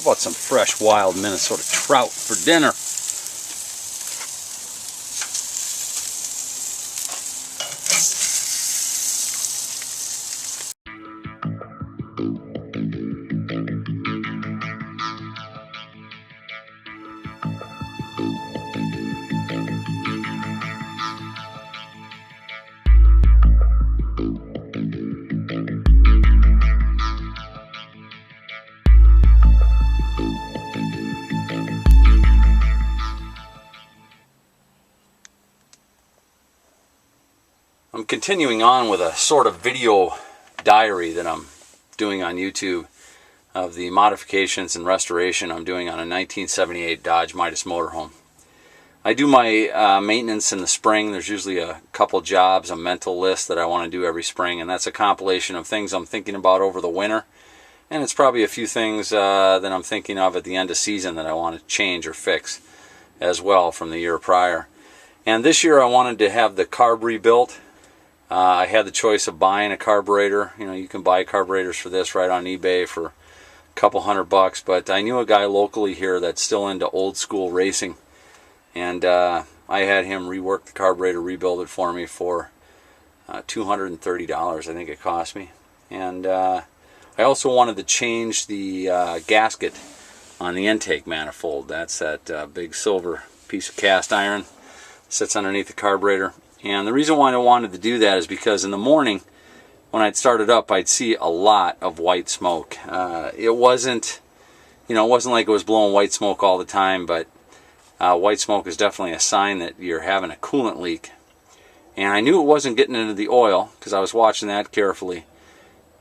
about some fresh wild Minnesota trout for dinner? I'm continuing on with a sort of video diary that I'm doing on YouTube of the modifications and restoration I'm doing on a 1978 Dodge Midas motorhome. I do my maintenance in the spring. There's usually a couple jobs, a mental list that I want to do every spring, and that's a compilation of things I'm thinking about over the winter. And it's probably a few things that I'm thinking of at the end of season that I want to change or fix as well from the year prior. And this year I wanted to have the carb rebuilt. I had the choice of buying a carburetor. You know, you can buy carburetors for this right on eBay for a couple $100, but I knew a guy locally here that's still into old school racing, and I had him rework the carburetor, rebuild it for me for $230, I think it cost me. And I also wanted to change the gasket on the intake manifold. That's that big silver piece of cast iron sits underneath the carburetor. And the reason why I wanted to do that is because in the morning, when I'd start it up, I'd see a lot of white smoke. It wasn't like it was blowing white smoke all the time, but white smoke is definitely a sign that you're having a coolant leak. And I knew it wasn't getting into the oil because I was watching that carefully,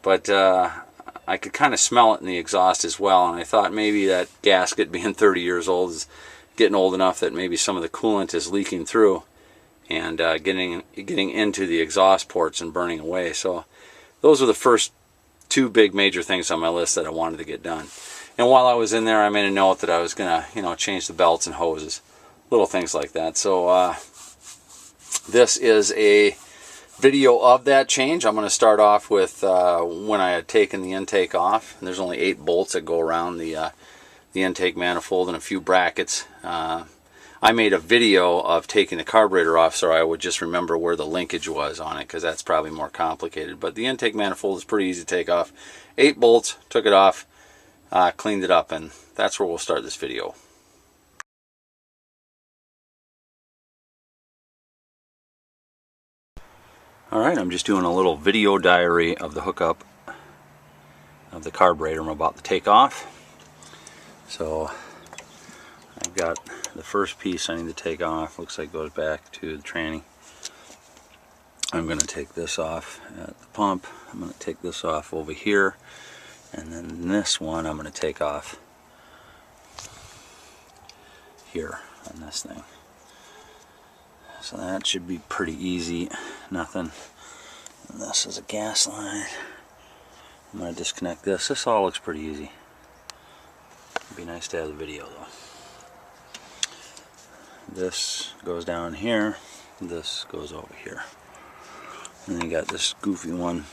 but I could kind of smell it in the exhaust as well. And I thought maybe that gasket, being 30 years old, is getting old enough that maybe some of the coolant is leaking through and getting into the exhaust ports and burning away. So those were the first two big major things on my list that I wanted to get done. And while I was in there, I made a note that I was gonna, change the belts and hoses, little things like that. So this is a video of that change. I'm going to start off with when I had taken the intake off. And there's only 8 bolts that go around the intake manifold and a few brackets. I made a video of taking the carburetor off so I would just remember where the linkage was on it, because that's probably more complicated. But the intake manifold is pretty easy to take off. 8 bolts, took it off, cleaned it up, and that's where we'll start this video. Alright, I'm just doing a little video diary of the hookup of the carburetor I'm about to take off. So I've got the first piece I need to take off. Looks like it goes back to the tranny. I'm going to take this off at the pump. I'm going to take this off over here. And then this one I'm going to take off here on this thing. So that should be pretty easy. Nothing. And this is a gas line. I'm going to disconnect this. This all looks pretty easy. It'd be nice to have the video though. This goes down here, this goes over here. And then you got this goofy one.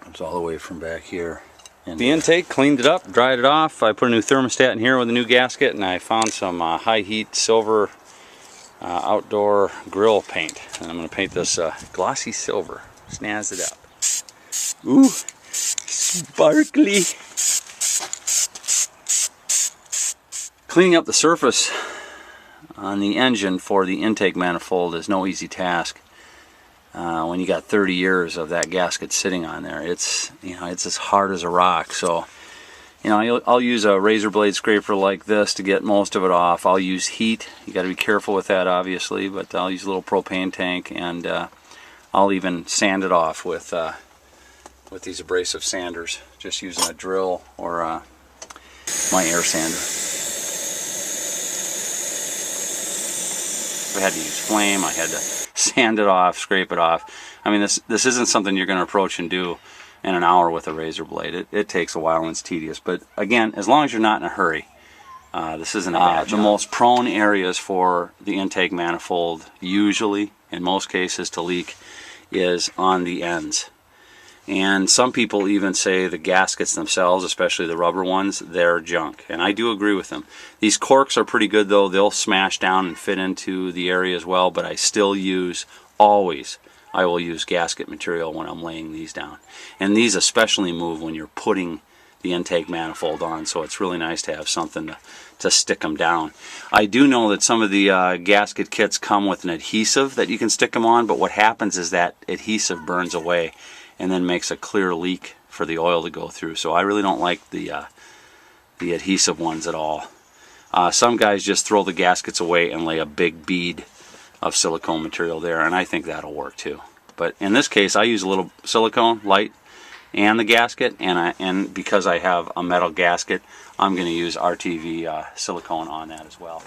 It's all the way from back here. And the intake, cleaned it up, dried it off. I put a new thermostat in here with a new gasket, and I found some high heat silver outdoor grill paint. And I'm going to paint this glossy silver. Snazz it up. Ooh, sparkly. Cleaning up the surface on the engine for the intake manifold is no easy task. When you got 30 years of that gasket sitting on there, it's as hard as a rock. So I'll use a razor blade scraper like this to get most of it off. I'll use heat. You got to be careful with that, obviously, but I'll use a little propane tank, and I'll even sand it off with these abrasive sanders, just using a drill or my air sander. I had to use flame. I had to sand it off, scrape it off. I mean, this isn't something you're going to approach and do in an hour with a razor blade. It takes a while and it's tedious. But again, as long as you're not in a hurry, this isn't a bad job. The most prone areas for the intake manifold, usually, in most cases, to leak is on the ends. And some people even say the gaskets themselves, especially the rubber ones, they're junk. And I do agree with them. These corks are pretty good though. They'll smash down and fit into the area as well, but I still use, always, I will use gasket material when I'm laying these down. And these especially move when you're putting the intake manifold on, so it's really nice to have something to stick them down. I do know that some of the gasket kits come with an adhesive that you can stick them on, but what happens is that adhesive burns away and then makes a clear leak for the oil to go through. So I really don't like the adhesive ones at all. Some guys just throw the gaskets away and lay a big bead of silicone material there, and I think that'll work too. But in this case, I use a little silicone, light, and the gasket, and because I have a metal gasket, I'm going to use RTV silicone on that as well.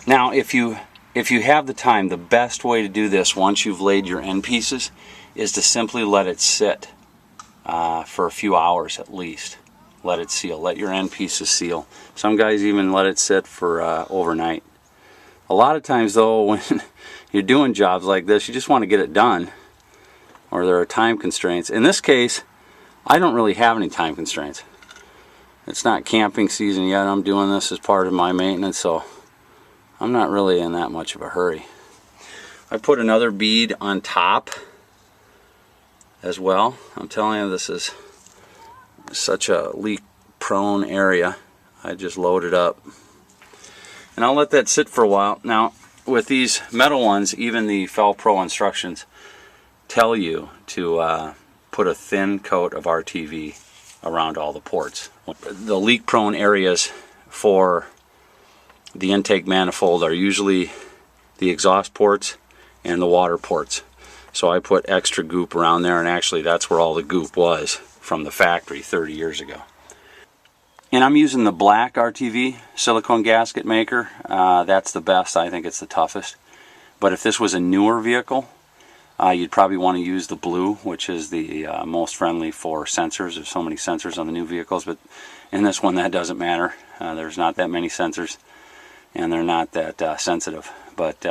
Now, if you have the time, the best way to do this once you've laid your end pieces is to simply let it sit for a few hours at least. Let it seal. Let your end pieces seal. Some guys even let it sit for overnight. A lot of times though, when you're doing jobs like this, you just want to get it done, or there are time constraints. In this case, I don't really have any time constraints. It's not camping season yet. I'm doing this as part of my maintenance, so I'm not really in that much of a hurry. I put another bead on top as well. I'm telling you, this is such a leak prone area. I just load it up and I'll let that sit for a while. Now with these metal ones, even the Fel Pro instructions tell you to put a thin coat of RTV around all the ports. The leak prone areas for the intake manifold are usually the exhaust ports and the water ports. So I put extra goop around there, and actually that's where all the goop was from the factory 30 years ago. And I'm using the black RTV silicone gasket maker. That's the best. I think it's the toughest. But if this was a newer vehicle, you'd probably want to use the blue, which is the most friendly for sensors. There's so many sensors on the new vehicles, but in this one that doesn't matter. There's not that many sensors, and they're not that sensitive. But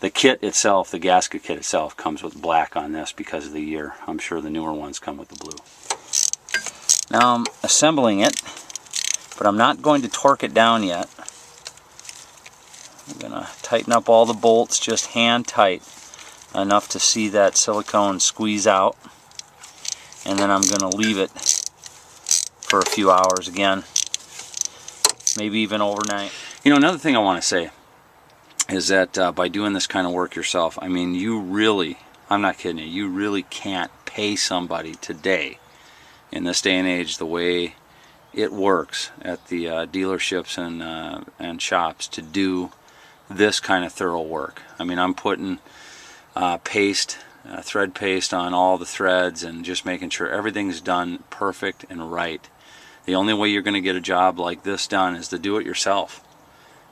the kit itself, the gasket kit itself, comes with black on this because of the year. I'm sure the newer ones come with the blue. Now I'm assembling it, but I'm not going to torque it down yet. I'm going to tighten up all the bolts, just hand tight, enough to see that silicone squeeze out. And then I'm going to leave it for a few hours again, maybe even overnight. You know, another thing I want to say is that by doing this kind of work yourself, I mean, you really, I'm not kidding you really can't pay somebody today, in this day and age, the way it works at the dealerships and shops, to do this kind of thorough work. I mean, I'm putting paste, thread paste on all the threads, and just making sure everything's done perfect and right. The only way you're going to get a job like this done is to do it yourself.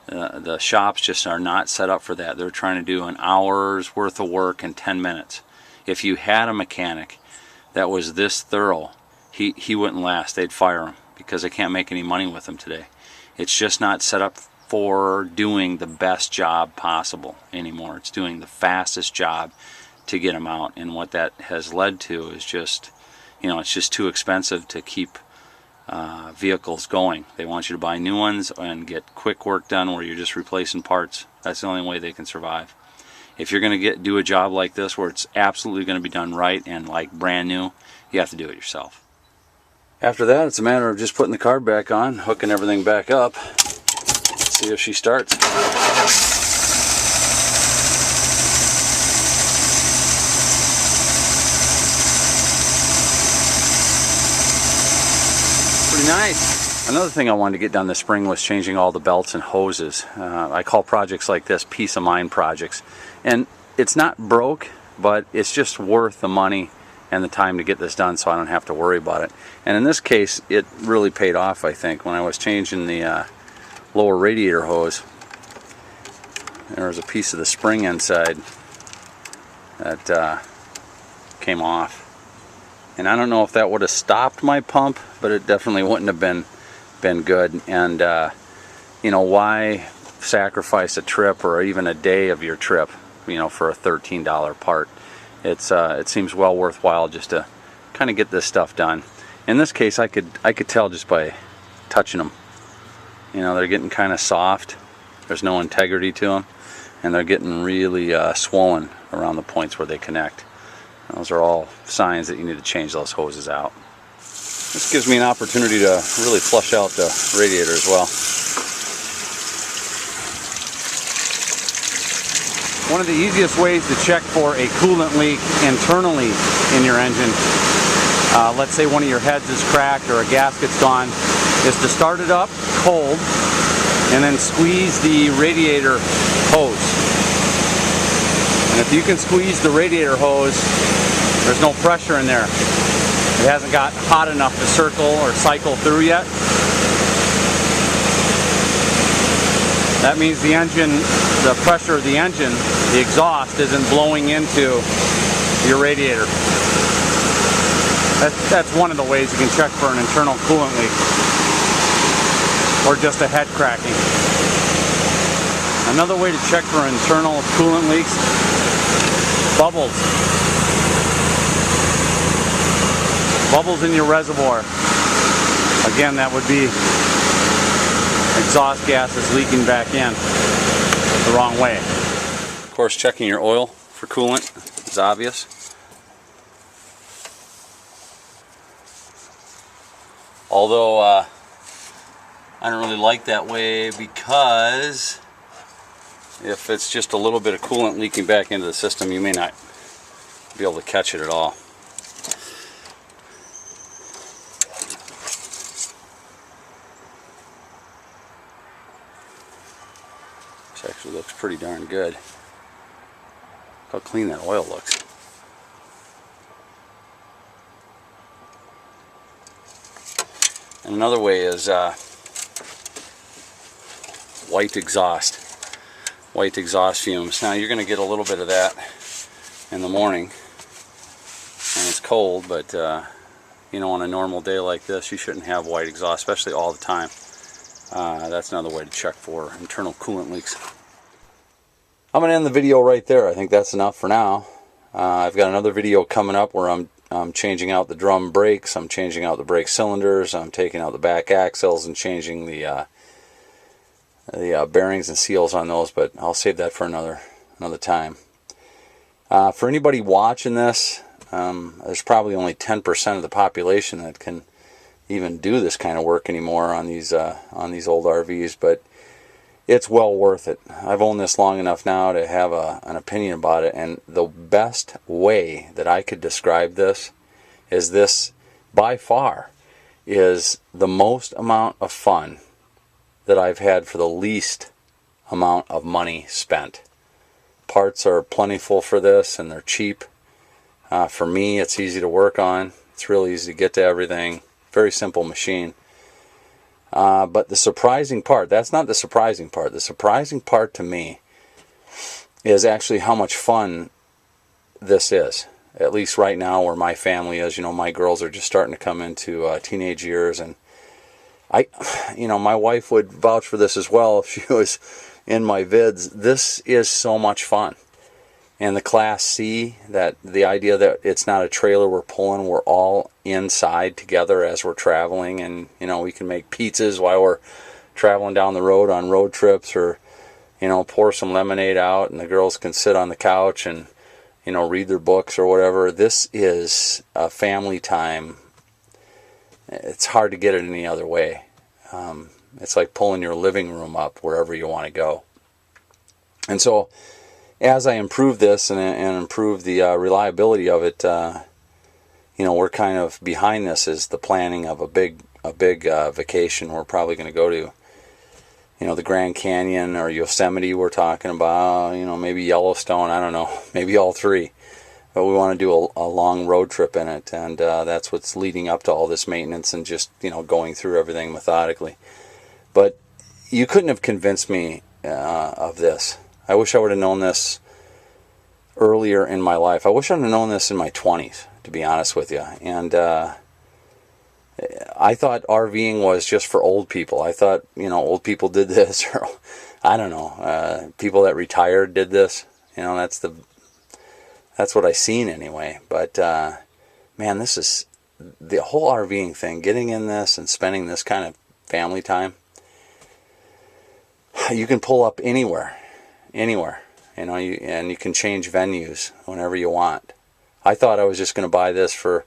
The shops just are not set up for that. They're trying to do an hour's worth of work in 10 minutes. If you had a mechanic that was this thorough, he wouldn't last. They'd fire him because they can't make any money with him today. It's just not set up for doing the best job possible anymore. It's doing the fastest job to get them out, and what that has led to is just, you know, it's just too expensive to keep vehicles going. They want you to buy new ones and get quick work done where you're just replacing parts. That's the only way they can survive. If you're going to do a job like this where it's absolutely going to be done right and like brand new, you have to do it yourself. After that, it's a matter of just putting the carb back on, hooking everything back up. Let's see if she starts. Pretty nice. Another thing I wanted to get done this spring was changing all the belts and hoses. I call projects like this peace of mind projects. And it's not broke, but it's just worth the money and the time to get this done, so I don't have to worry about it. And in this case, it really paid off, I think. When I was changing the lower radiator hose, there was a piece of the spring inside that came off. And I don't know if that would have stopped my pump, but it definitely wouldn't have been good. And you know, why sacrifice a trip or even a day of your trip, you know, for a $13 part? It seems well worthwhile just to kind of get this stuff done. In this case, I could tell just by touching them. You know, they're getting kind of soft. There's no integrity to them, and they're getting really swollen around the points where they connect. Those are all signs that you need to change those hoses out. This gives me an opportunity to really flush out the radiator as well. One of the easiest ways to check for a coolant leak internally in your engine, let's say one of your heads is cracked or a gasket's gone, is to start it up cold and then squeeze the radiator hose. And if you can squeeze the radiator hose, there's no pressure in there. It hasn't got hot enough to circle or cycle through yet. That means the engine, the pressure of the engine, the exhaust, isn't blowing into your radiator. That's one of the ways you can check for an internal coolant leak, or just a head cracking. Another way to check for internal coolant leaks: bubbles. Bubbles in your reservoir. Again, that would be exhaust gases leaking back in the wrong way. Of course, checking your oil for coolant is obvious. Although I don't really like that way, because if it's just a little bit of coolant leaking back into the system, you may not be able to catch it at all. This actually looks pretty darn good. Look how clean that oil looks. And another way is white exhaust fumes. Now you're going to get a little bit of that in the morning when it's cold, but you know, on a normal day like this, you shouldn't have white exhaust, especially all the time. That's another way to check for internal coolant leaks. I'm going to end the video right there. I think that's enough for now. I've got another video coming up where I'm changing out the drum brakes, I'm changing out the brake cylinders, I'm taking out the back axles and changing the bearings and seals on those, but I'll save that for another time. For anybody watching this, there's probably only 10% of the population that can even do this kind of work anymore on these old RVs, but it's well worth it. I've owned this long enough now to have an opinion about it, and the best way that I could describe this is this, by far, is the most amount of fun that I've had for the least amount of money spent. Parts are plentiful for this, and they're cheap. For me, it's easy to work on. It's really easy to get to everything. Very simple machine. But the surprising part, that's not the surprising part. The surprising part to me is actually how much fun this is. At least right now where my family is. You know, my girls are just starting to come into teenage years, and my wife would vouch for this as well if she was in my vids. This is so much fun. And the Class C, that the idea that it's not a trailer we're pulling, we're all inside together as we're traveling, and you know, we can make pizzas while we're traveling down the road on road trips, or you know, pour some lemonade out and the girls can sit on the couch and you know, read their books or whatever. This is a family time. It's hard to get it any other way. It's like pulling your living room up wherever you want to go. And so as I improve this and improve the reliability of it, you know, we're kind of behind this is the planning of a big vacation. We're probably going to go to, you know, the Grand Canyon or Yosemite. We're talking about, you know, maybe Yellowstone. I don't know, maybe all three. But we want to do a long road trip in it, and that's what's leading up to all this maintenance and just, you know, going through everything methodically. But you couldn't have convinced me of this. I wish I would have known this earlier in my life. I wish I would have known this in my 20s, to be honest with you. And I thought RVing was just for old people. I thought, old people did this, or I don't know, people that retired did this. That's what I seen anyway. But man, this is the whole RVing thing. Getting in this and spending this kind of family time. You can pull up anywhere, and you can change venues whenever you want. I thought I was just going to buy this for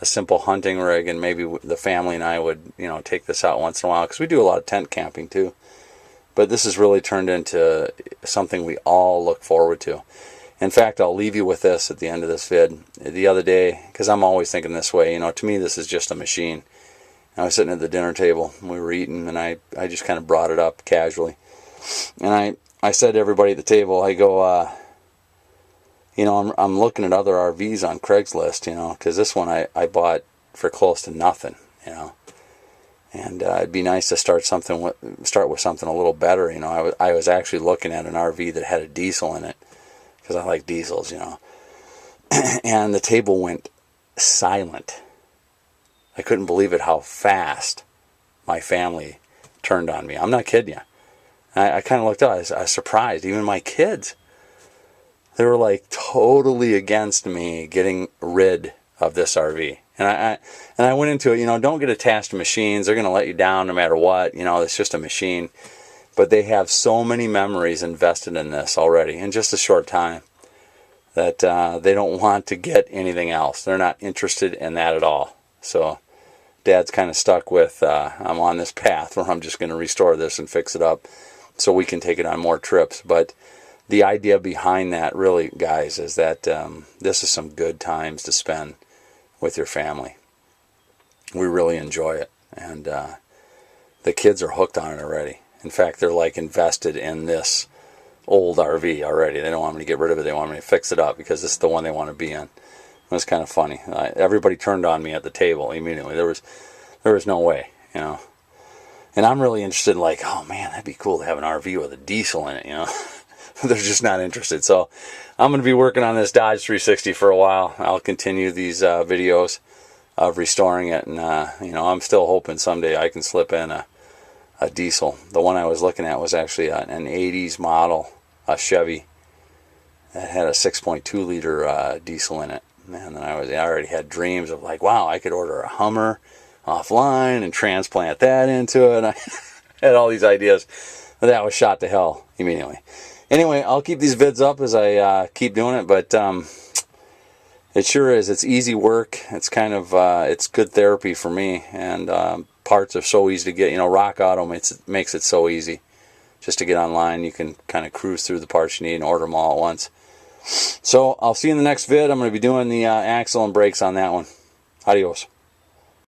a simple hunting rig, and maybe the family and I would, take this out once in a while, because we do a lot of tent camping too. But this has really turned into something we all look forward to. In fact, I'll leave you with this at the end of this vid. The other day, because I'm always thinking this way, to me this is just a machine. I was sitting at the dinner table, and we were eating, and I just kind of brought it up casually. And I said to everybody at the table, I go, I'm looking at other RVs on Craigslist, because this one I bought for close to nothing, And it'd be nice to start with something a little better, I was actually looking at an RV that had a diesel in it, because I like diesels, And the table went silent. I couldn't believe it, how fast my family turned on me. I'm not kidding you. I kind of looked up. I was surprised. Even my kids, they were like totally against me getting rid of this RV. And I went into it, don't get attached to machines. They're going to let you down no matter what. It's just a machine. But they have so many memories invested in this already in just a short time that they don't want to get anything else. They're not interested in that at all. So Dad's kind of stuck with, I'm on this path where I'm just going to restore this and fix it up so we can take it on more trips. But the idea behind that, really, guys, is that this is some good times to spend with your family. We really enjoy it. And the kids are hooked on it already. In fact, they're like invested in this old RV already. They don't want me to get rid of it. They want me to fix it up because this is the one they want to be in. It was kind of funny. Everybody turned on me at the table immediately. There was no way, And I'm really interested in oh man, that'd be cool to have an RV with a diesel in it, They're just not interested. So I'm going to be working on this Dodge 360 for a while. I'll continue these videos of restoring it. And, I'm still hoping someday I can slip in a diesel. The one I was looking at was actually an 80s model, a Chevy, that had a 6.2 liter diesel in it. Man, then I already had dreams of wow, I could order a Hummer offline and transplant that into it. And I had all these ideas, but that was shot to hell immediately. Anyway, I'll keep these vids up as I keep doing it, but it sure is. It's easy work. It's kind of it's good therapy for me, and parts are so easy to get. Rock Auto makes it so easy. Just to get online, you can kind of cruise through the parts you need and order them all at once. So I'll see you in the next vid. I'm going to be doing the axle and brakes on that one. Adios.